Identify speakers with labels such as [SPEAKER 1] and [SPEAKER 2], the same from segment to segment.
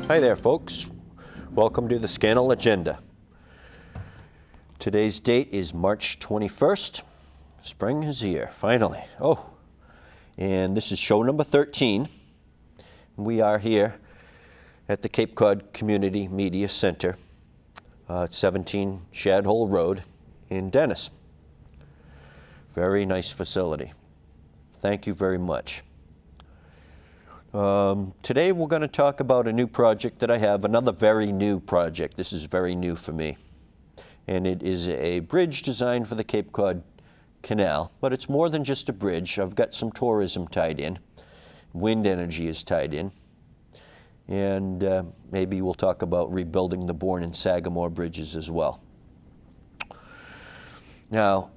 [SPEAKER 1] Hi there, folks. Welcome to the Scannell Agenda. Today's date is March 21st. Spring is here, finally. Oh, and this is show number 13. We are here at the Cape Cod Community Media Center at 17 Shad Hole Road in Dennis. Very nice facility. Thank you very much. Today we're going to talk about a new project that I have, another very new project. This is very new for me. And it is a bridge designed for the Cape Cod Canal, but it's more than just a bridge. I've got some tourism tied in. Wind energy is tied in. And maybe we'll talk about rebuilding the Bourne and Sagamore bridges as well. Now,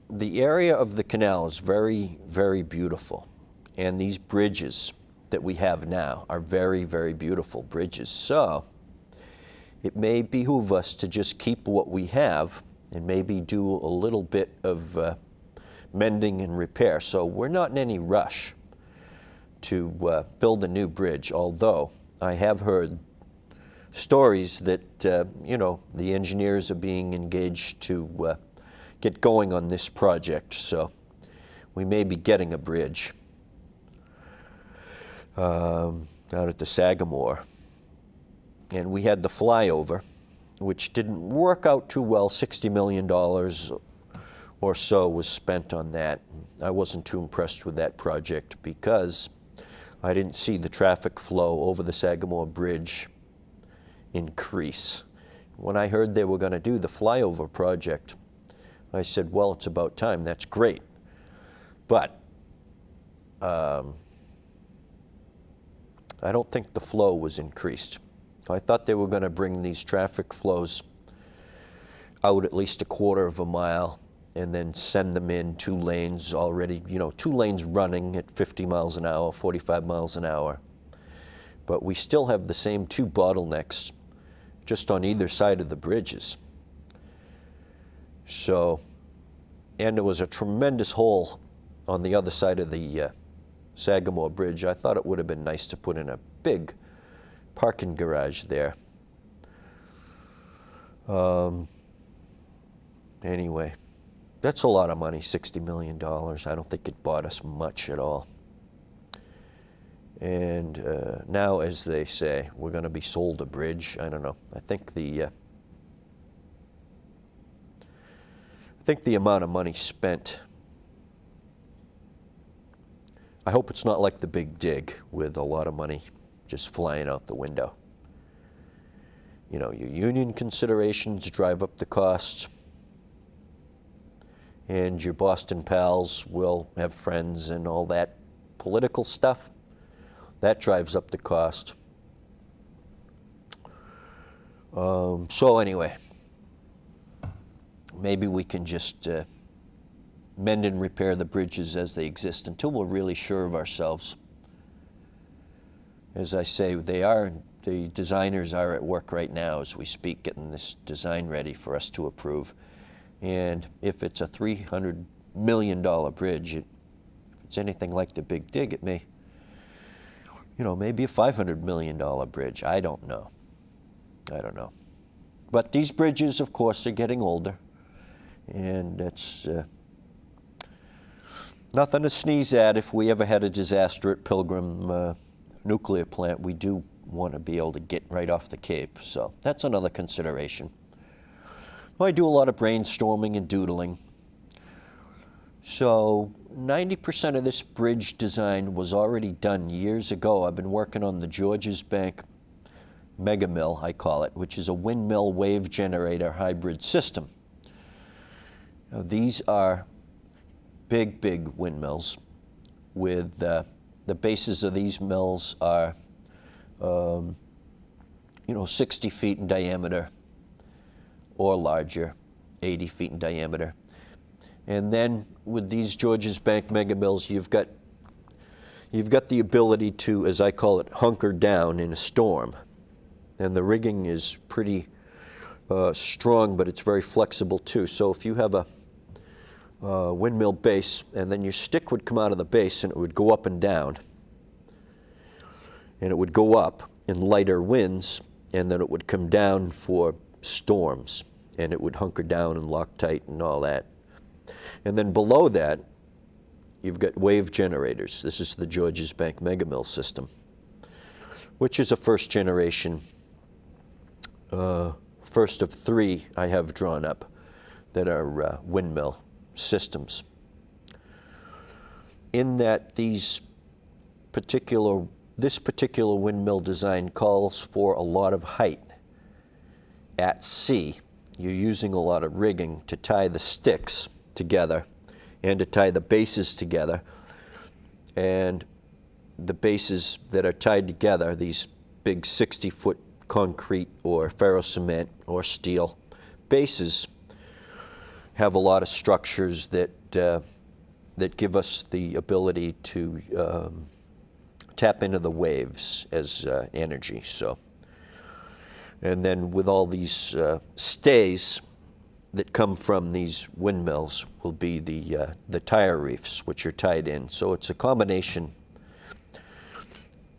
[SPEAKER 1] the area of the canal is very, very beautiful. And these bridges that we have now are very, very beautiful bridges. So it may behoove us to just keep what we have and maybe do a little bit of mending and repair. So we're not in any rush to build a new bridge, although I have heard stories that, you know, the engineers are being engaged to get going on this project. So we may be getting a bridge down at the Sagamore. And we had the flyover, which didn't work out too well. $60 million or so was spent on that. I wasn't too impressed with that project because I didn't see the traffic flow over the Sagamore Bridge increase. When I heard they were going to do the flyover project, I said, well, it's about time. That's great. But I don't think the flow was increased. I thought they were going to bring these traffic flows out at least a quarter of a mile and then send them in 2 lanes already, you know, 2 lanes running at 50 miles an hour, 45 miles an hour. But we still have the same 2 bottlenecks just on either side of the bridges. So, and there was a tremendous hole on the other side of the Sagamore Bridge. I thought it would have been nice to put in a big parking garage there. Anyway, that's a lot of money, $60 million. I don't think it bought us much at all. And now, as they say, we're going to be sold a bridge. I don't know. I think the amount of money spent, I hope it's not like the Big Dig with a lot of money just flying out the window. You know, your union considerations drive up the costs, and your Boston pals will have friends and all that political stuff. That drives up the cost. So anyway, maybe we can just mend and repair the bridges as they exist until we're really sure of ourselves. As I say, the designers are at work right now as we speak, getting this design ready for us to approve. And if it's a $300 million bridge, if it's anything like the Big Dig, it may, you know, maybe a $500 million bridge. I don't know. I don't know. But these bridges, of course, are getting older. And it's nothing to sneeze at. If we ever had a disaster at Pilgrim nuclear plant, we do want to be able to get right off the Cape. So that's another consideration. I do a lot of brainstorming and doodling. So 90% of this bridge design was already done years ago. I've been working on the Georges Bank Mega Mill, I call it, which is a windmill wave generator hybrid system. Now, these are big, big windmills with the bases of these mills are, you know, 60 feet in diameter or larger, 80 feet in diameter. And then with these Georges Bank mega mills, you've got the ability to, as I call it, hunker down in a storm. And the rigging is pretty strong, but it's very flexible too. So if you have a windmill base, and then your stick would come out of the base and it would go up and down. and it would go up in lighter winds, and then it would come down for storms, and it would hunker down and lock tight and all that. And then below that, you've got wave generators. This is the Georges Bank Mega Mill system, which is a first generation, first of three I have drawn up that are windmill systems. In that this particular windmill design calls for a lot of height at sea. You're using a lot of rigging to tie the sticks together and to tie the bases together. And the bases that are tied together, these big 60-foot concrete or ferrocement or steel bases, have a lot of structures that give us the ability to tap into the waves as energy. So, and then with all these stays that come from these windmills will be the tire reefs, which are tied in. So it's a combination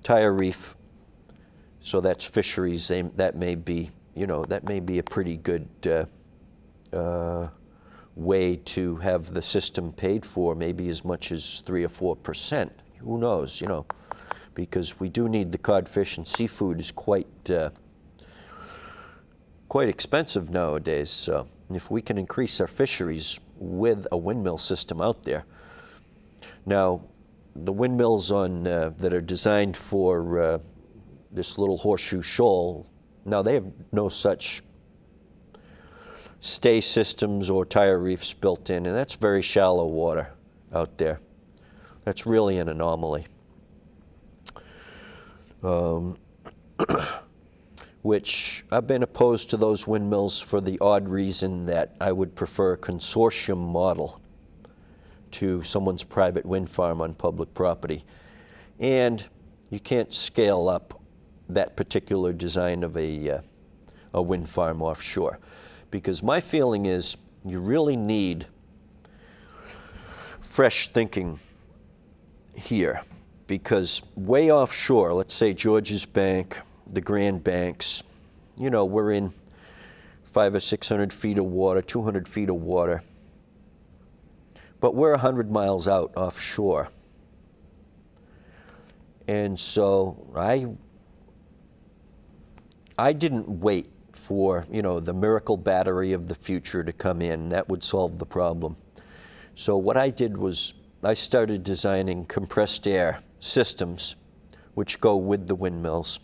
[SPEAKER 1] tire reef. So that's fisheries. That may be, that may be a pretty good way to have the system paid for, maybe as much as 3 or 4%. Who knows, because we do need the codfish, and seafood is quite expensive nowadays. So if we can increase our fisheries with a windmill system out there. Now, the windmills that are designed for this little horseshoe shoal, now they have no such stay systems or tire reefs built in, and that's very shallow water out there. That's really an anomaly. Which I've been opposed to those windmills for the odd reason that I would prefer a consortium model to someone's private wind farm on public property. And you can't scale up that particular design of a wind farm offshore. Because my feeling is you really need fresh thinking here. Because way offshore, let's say Georges Bank, the Grand Banks, we're in 500 or 600 feet of water, 200 feet of water. But we're 100 miles out offshore. And so I didn't wait for, the miracle battery of the future to come in. That would solve the problem. So what I did was I started designing compressed air systems which go with the windmills,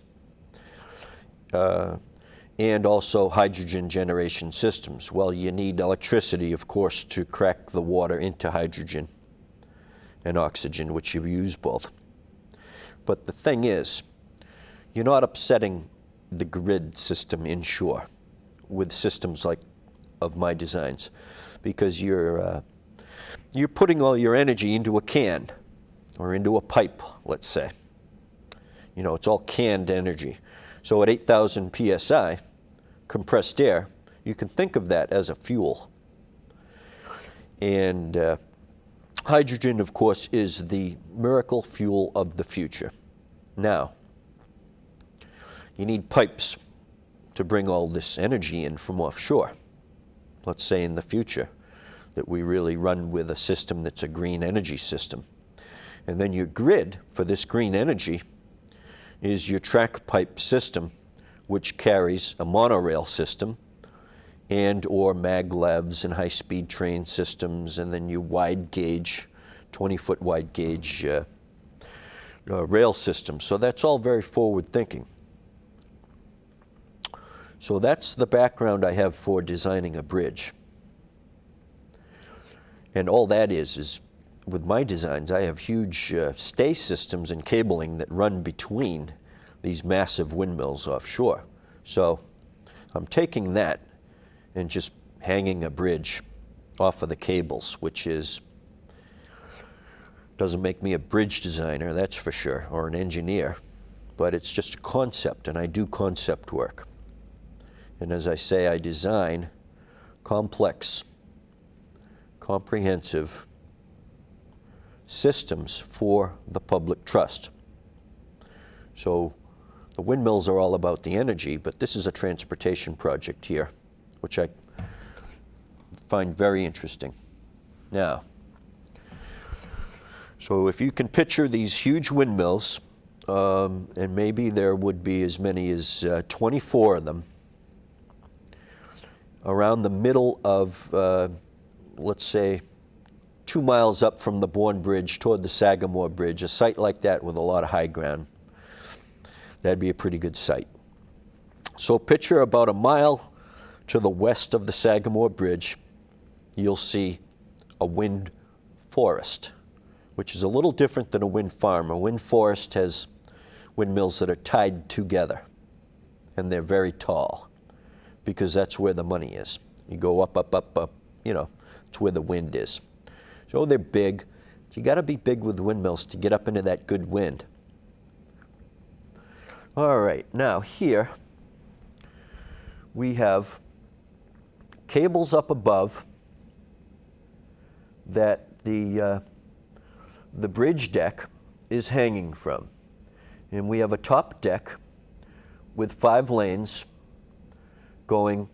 [SPEAKER 1] and also hydrogen generation systems. Well, you need electricity, of course, to crack the water into hydrogen and oxygen, which you use both. But the thing is, you're not upsetting the grid system inshore with systems like of my designs, because you're putting all your energy into a can or into a pipe, let's say. It's all canned energy. So at 8,000 psi, compressed air, you can think of that as a fuel. And hydrogen, of course, is the miracle fuel of the future. Now, you need pipes to bring all this energy in from offshore. Let's say in the future that we really run with a system that's a green energy system. And then your grid for this green energy is your track pipe system, which carries a monorail system and or maglevs and high-speed train systems, and then your wide gauge, 20-foot wide gauge rail system. So that's all very forward thinking. So that's the background I have for designing a bridge. And all that is with my designs, I have huge stay systems and cabling that run between these massive windmills offshore. So I'm taking that and just hanging a bridge off of the cables, which doesn't make me a bridge designer, that's for sure, or an engineer, but it's just a concept, and I do concept work. And as I say, I design complex, comprehensive systems for the public trust. So the windmills are all about the energy, but this is a transportation project here, which I find very interesting. Now, so if you can picture these huge windmills, and maybe there would be as many as 24 of them around the middle of, let's say, 2 miles up from the Bourne Bridge toward the Sagamore Bridge, a site like that with a lot of high ground. That'd be a pretty good site. So picture about a mile to the west of the Sagamore Bridge, you'll see a wind forest, which is a little different than a wind farm. A wind forest has windmills that are tied together, and they're very tall, because that's where the money is. You go up, up, up, up, you know, it's where the wind is. So they're big. You got to be big with windmills to get up into that good wind. All right, now here we have cables up above that the bridge deck is hanging from. And we have a top deck with 5 lanes going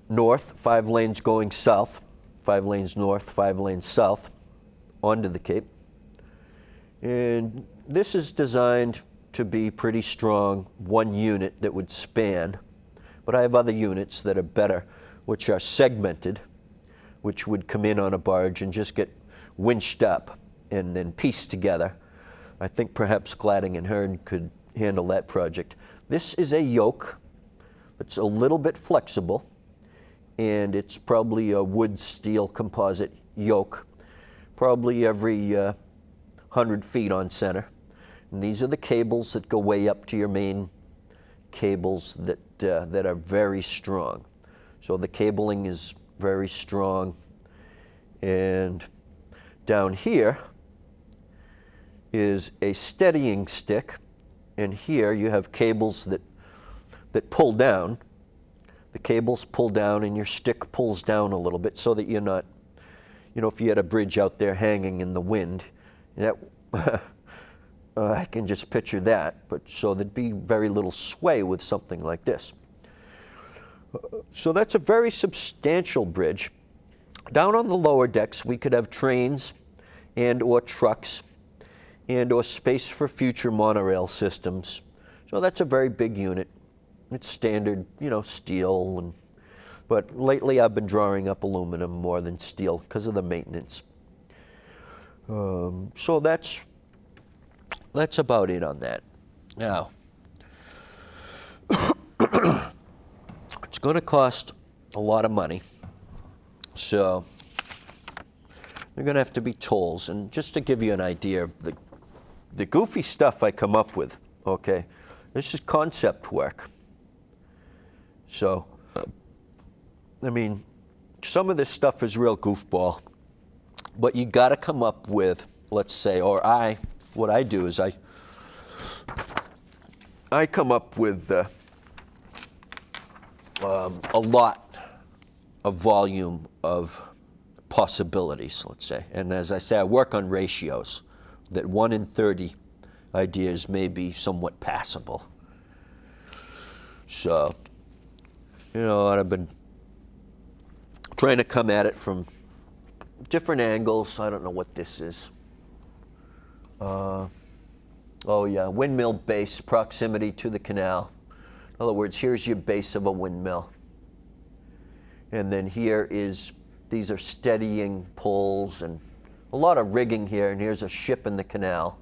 [SPEAKER 1] north, 5 lanes going south, 5 lanes north, 5 lanes south onto the Cape. And this is designed to be pretty strong, one unit that would span. But I have other units that are better, which are segmented, which would come in on a barge and just get winched up and then pieced together. I think perhaps Gladding and Hearn could handle that project. This is a yoke. It's a little bit flexible, and it's probably a wood steel composite yoke, probably every 100 feet on center. And these are the cables that go way up to your main cables that are very strong. So the cabling is very strong. And down here is a steadying stick, and here you have cables that pull down. The cables pull down and your stick pulls down a little bit so that you're not, you know, if you had a bridge out there hanging in the wind, that I can just picture that, but so there'd be very little sway with something like this. So that's a very substantial bridge. Down on the lower decks, we could have trains and or trucks and or space for future monorail systems. So that's a very big unit. It's standard, you know, steel, but lately I've been drawing up aluminum more than steel because of the maintenance. So that's about it on that. Now, it's going to cost a lot of money. So they're going to have to be tolls. And just to give you an idea of the goofy stuff I come up with, okay, this is concept work. So, I mean, some of this stuff is real goofball, but you got to come up with, let's say, or what I do is I come up with a lot of volume of possibilities, let's say. And as I say, I work on ratios, that 1 in 30 ideas may be somewhat passable. So, you know, I've been trying to come at it from different angles. I don't know what this is. Oh yeah, windmill base, proximity to the canal. In other words, here's your base of a windmill. And then here is, these are steadying poles and a lot of rigging here, and here's a ship in the canal.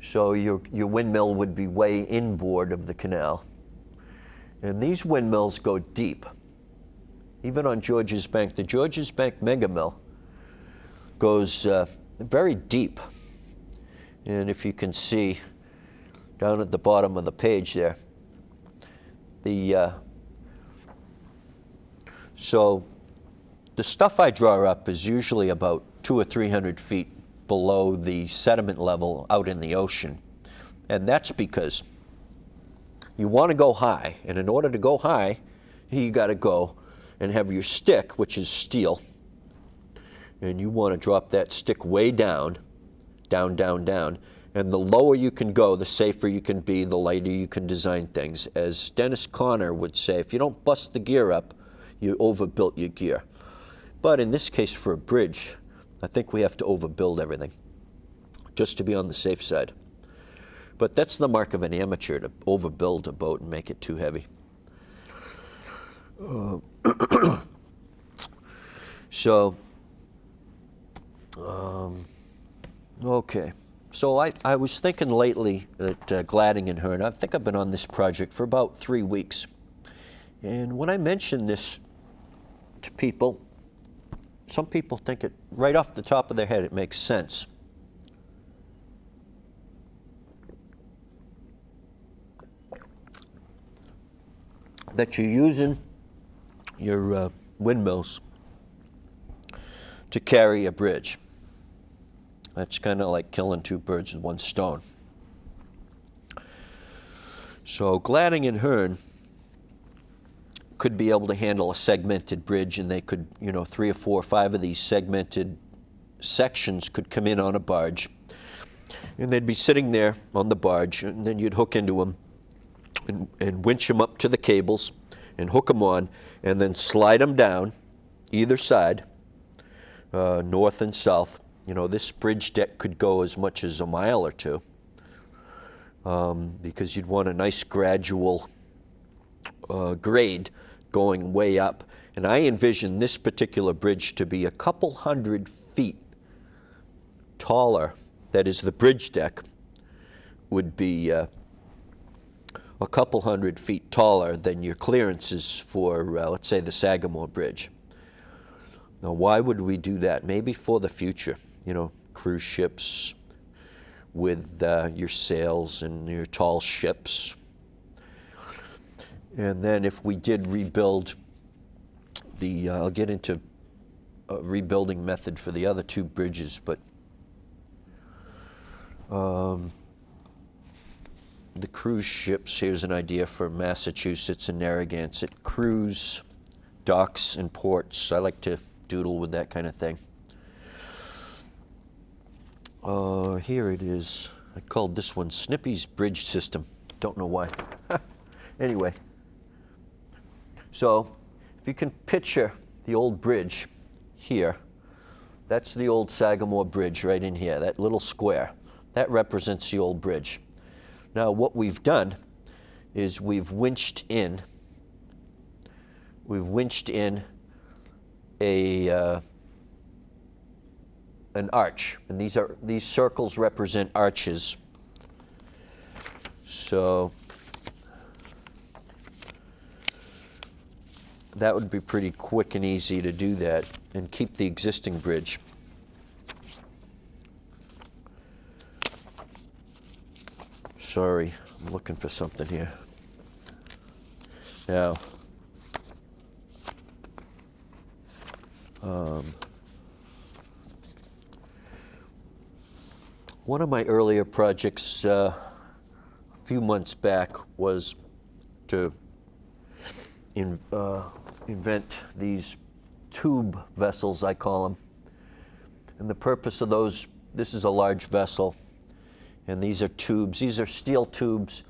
[SPEAKER 1] So your windmill would be way inboard of the canal. And these windmills go deep. Even on Georges Bank, the Georges Bank mega mill goes very deep. And if you can see down at the bottom of the page there, so the stuff I draw up is usually about 200 or 300 feet below the sediment level out in the ocean. And that's because you want to go high, and in order to go high, you got to go and have your stick, which is steel, and you want to drop that stick way down, down, down, down, And the lower you can go, the safer you can be, the lighter you can design things. As Dennis Conner would say, if you don't bust the gear up, you overbuilt your gear. But in this case, for a bridge, I think we have to overbuild everything, just to be on the safe side. But that's the mark of an amateur, to overbuild a boat and make it too heavy. Okay. So I was thinking lately that Gladding and Hearn, I think I've been on this project for about 3 weeks. And when I mention this to people, some people think it, right off the top of their head, it makes sense. That you're using your windmills to carry a bridge. That's kind of like killing 2 birds with 1 stone. So Gladding and Hearn could be able to handle a segmented bridge, and they could, 3 or 4 or 5 of these segmented sections could come in on a barge, and they'd be sitting there on the barge, and then you'd hook into them and winch them up to the cables and hook them on, and then slide them down either side, north and south. This bridge deck could go as much as a mile or 2, because you'd want a nice gradual grade going way up. And I envision this particular bridge to be a couple hundred feet taller. That is, the bridge deck would be a couple hundred feet taller than your clearances for, let's say, the Sagamore Bridge. Now, why would we do that? Maybe for the future, cruise ships with your sails and your tall ships. And then if we did rebuild the, I'll get into a rebuilding method for the other 2 bridges, but the cruise ships, here's an idea for Massachusetts and Narragansett. Cruise, docks, and ports. I like to doodle with that kind of thing. Here it is. I called this one Snippy's Bridge System. Don't know why. Anyway. So, if you can picture the old bridge here, that's the old Sagamore Bridge right in here, that little square. That represents the old bridge. Now, what we've done is we've winched in an arch, and these circles represent arches. So that would be pretty quick and easy to do that and keep the existing bridge. Sorry, I'm looking for something here. Now, one of my earlier projects a few months back was to invent these tube vessels, I call them. And the purpose of those, this is a large vessel, and these are tubes. These are steel tubes,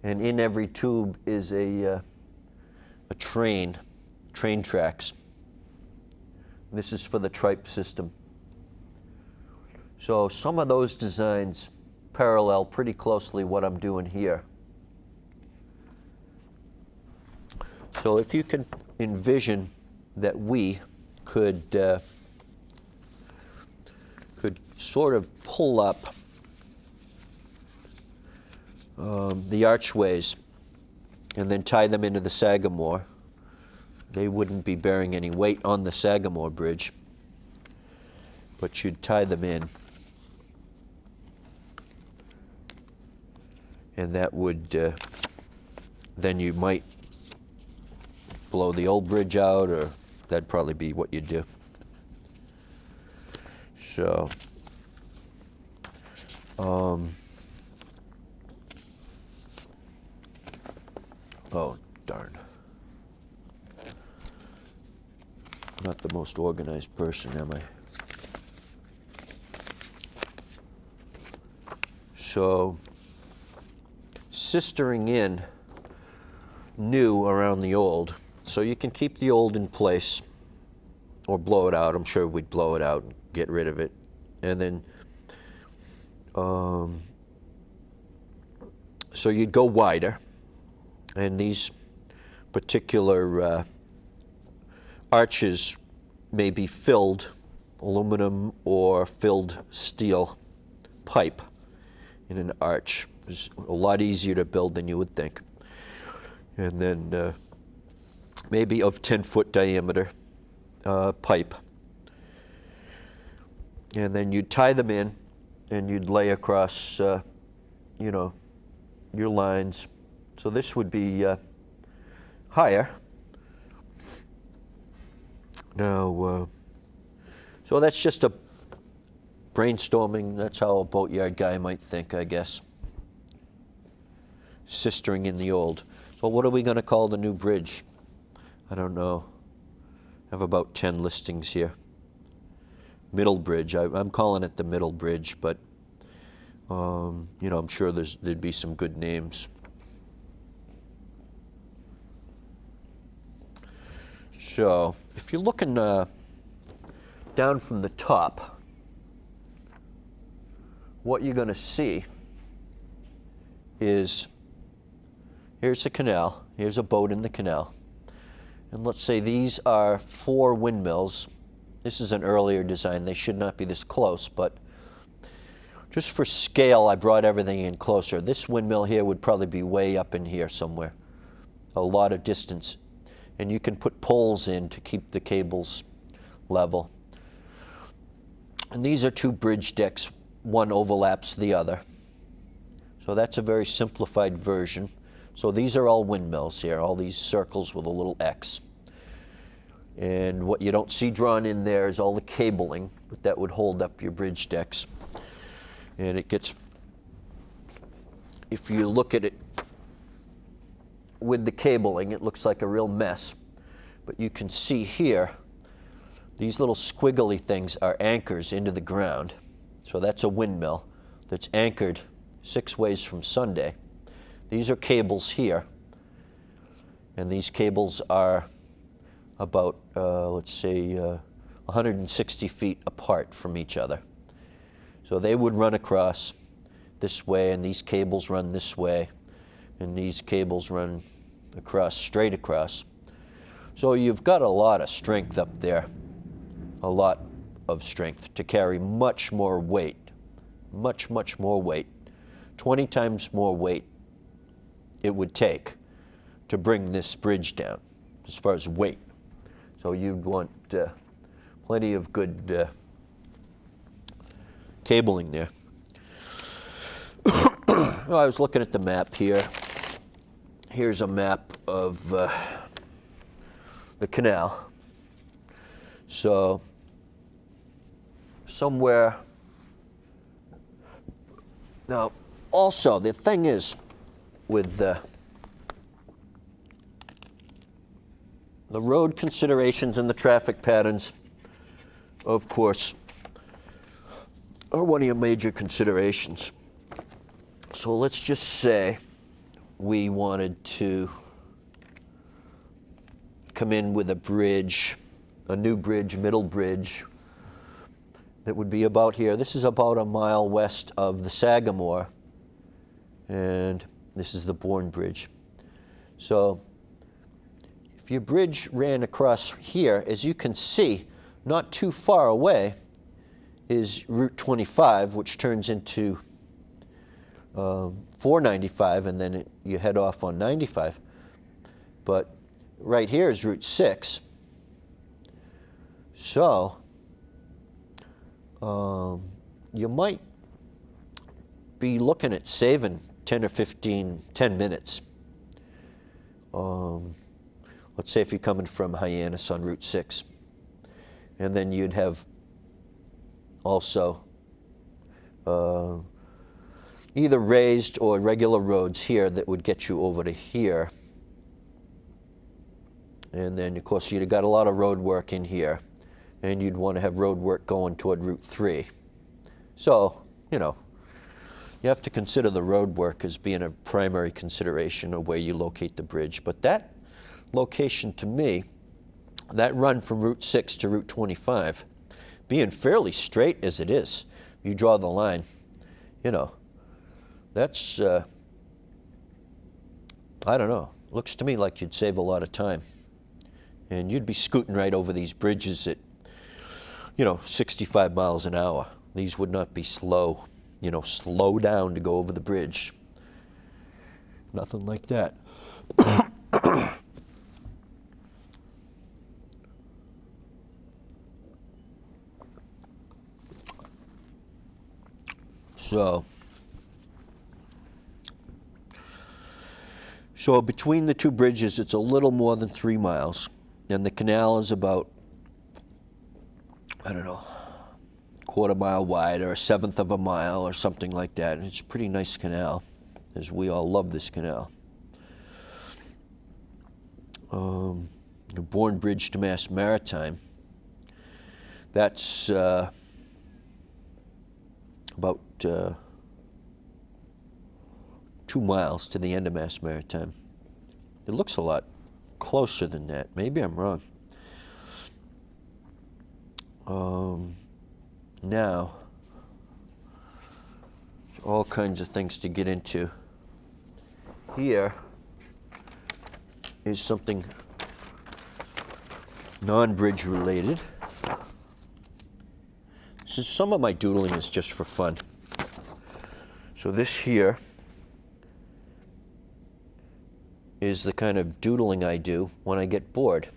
[SPEAKER 1] and in every tube is a train tracks. This is for the tripe system. So some of those designs parallel pretty closely what I'm doing here. So if you can envision that we could sort of pull up the archways and then tie them into the Sagamore, they wouldn't be bearing any weight on the Sagamore Bridge, but you'd tie them in. And that would, then you might blow the old bridge out, or that'd probably be what you'd do. So, oh, darn. Not the most organized person, am I? So sistering in new around the old, so you can keep the old in place or blow it out. I'm sure we'd blow it out and get rid of it. And then, so you'd go wider, and these particular arches may be filled aluminum or filled steel pipe in an arch. It's a lot easier to build than you would think. And then maybe of 10-foot diameter pipe. And then you'd tie them in, and you'd lay across, you know, your lines. So this would be higher. Now, so that's just a brainstorming. That's how a boatyard guy might think, I guess. Sistering in the old. So what are we going to call the new bridge? I don't know. I have about 10 listings here. Middle Bridge. I'm calling it the Middle Bridge, but you know, I'm sure there'd be some good names. So if you're looking down from the top, what you're going to see is, here's the canal, here's a boat in the canal, and let's say these are 4 windmills. This is an earlier design. They should not be this close, but just for scale, I brought everything in closer. This windmill here would probably be way up in here somewhere, a lot of distance. And you can put poles in to keep the cables level. And these are 2 bridge decks. One overlaps the other. So that's a very simplified version. So these are all windmills here, all these circles with a little X. And what you don't see drawn in there is all the cabling that would hold up your bridge decks. And it gets, if you look at it with the cabling, it looks like a real mess. But you can see here, these little squiggly things are anchors into the ground. So that's a windmill that's anchored 6 ways from Sunday. These are cables here. And these cables are about, let's say, 160 feet apart from each other. So they would run across this way, and these cables run this way, and these cables run across, straight across. So you've got a lot of strength up there, a lot of strength to carry much more weight, much, much more weight, 20 times more weight it would take to bring this bridge down as far as weight. So you'd want plenty of good cabling there. Well, I was looking at the map here. Here's a map of the canal. So somewhere, now also the thing is with the road considerations and the traffic patterns, of course, are one of your major considerations. So let's just say we wanted to come in with a bridge, a new bridge, middle bridge, that would be about here. This is about a mile west of the Sagamore, and this is the Bourne Bridge. So if your bridge ran across here, as you can see, not too far away is Route 25, which turns into 495, and then you head off on 95. But right here is Route 6. So you might be looking at saving 10 or 10 minutes. Let's say if you're coming from Hyannis on Route 6. And then you'd have also either raised or regular roads here that would get you over to here. And then, of course, you'd have got a lot of road work in here. And you'd want to have road work going toward Route 3. So, you know, You have to consider the road work as being a primary consideration of where you locate the bridge. But that location, to me, that run from Route 6 to Route 25, being fairly straight as it is, you draw the line, you know, that's, I don't know, looks to me like you'd save a lot of time. And you'd be scooting right over these bridges at, 65 miles an hour. These would not be slow, slow down to go over the bridge. Nothing like that. So between the two bridges, it's a little more than 3 miles, and the canal is about, I don't know, quarter mile wide or 1/7 of a mile or something like that. And it's a pretty nice canal, as we all love this canal. The Bourne Bridge to Mass Maritime, that's about 2 miles to the end of Mass Maritime. It looks a lot closer than that. Maybe I'm wrong. Now, all kinds of things to get into. Here is something non-bridge related. Some of my doodling is just for fun. So this here is the kind of doodling I do when I get bored.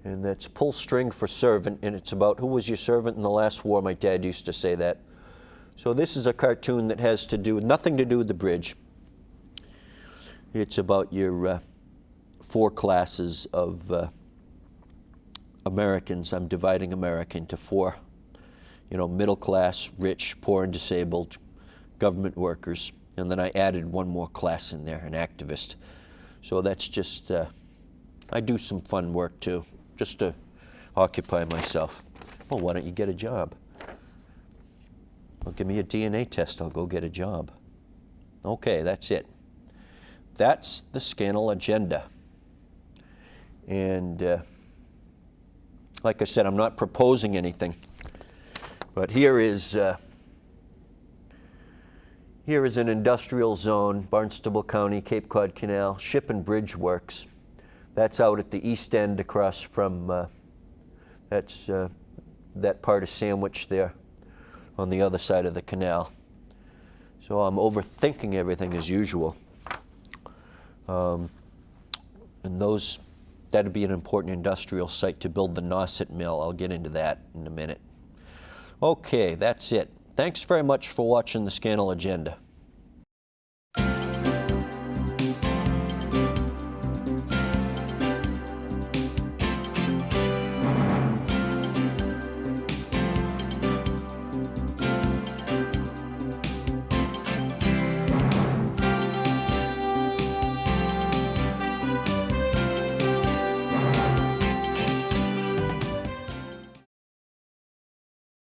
[SPEAKER 1] And that's pull string for servant, and it's about who was your servant in the last war. My dad used to say that. So this is a cartoon that has to do with nothing to do with the bridge. It's about your 4 classes of Americans. I'm dividing America into 4. Middle class, rich, poor and disabled, government workers. And then I added one more class in there, an activist. So that's just, I do some fun work too, just to occupy myself. Well, why don't you get a job? Well, give me a DNA test, I'll go get a job. Okay, that's it. That's the Scannell agenda. And like I said, I'm not proposing anything. But here is an industrial zone, Barnstable County, Cape Cod Canal, Ship and Bridge Works. That's out at the east end across from, that part of Sandwich there on the other side of the canal. So I'm overthinking everything as usual. And that'd be an important industrial site to build the Nauset Mill. I'll get into that in a minute. Okay, that's it. Thanks very much for watching the Scannell Agenda.